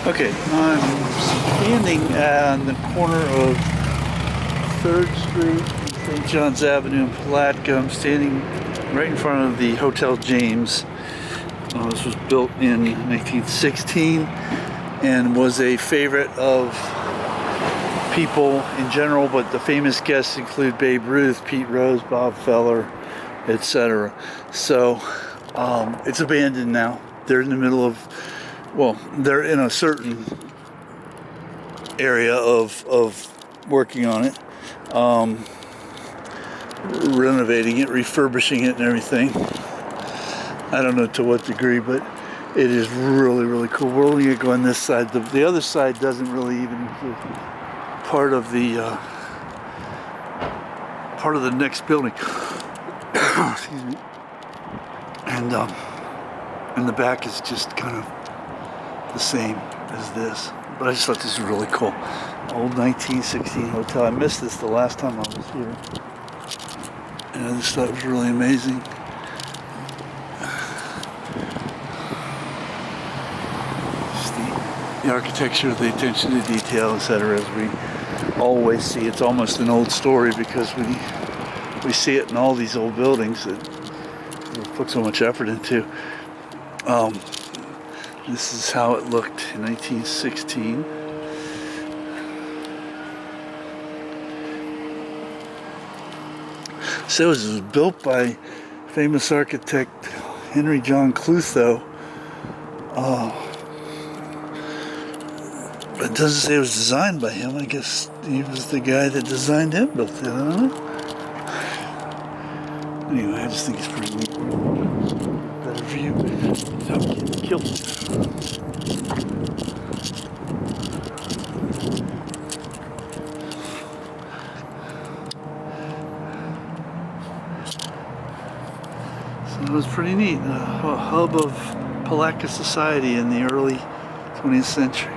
Okay, I'm standing on the corner of 3rd Street and St. John's Avenue in Palatka. I'm standing right in front of the Hotel James. This was built in 1916 and was a favorite of people in general, but the famous guests include Babe Ruth, Pete Rose, Bob Feller, etc. So it's abandoned now. They're in the middle of, well, they're in a certain area of working on it, renovating it, refurbishing it and everything. I don't know to what degree, but it is really, really cool. We're only going to go on this side. The other side doesn't really even exist. Part of the next building. Excuse me. And the back is just kind of the same as this. But I just thought this was really cool. Old 1916 hotel. I missed this the last time I was here. And I just thought it was really amazing. Just the architecture, the attention to detail, etc. As we always see. It's almost an old story because we see it in all these old buildings that we put so much effort into. This is how it looked in 1916. So it was built by famous architect John Klutho. But it doesn't say it was designed by him. I guess he was the guy that designed it, built it. I don't know. Anyway, I just think it's pretty neat. Better view without getting killed. So it was pretty neat. A hub of Palatka society in the early 20th century.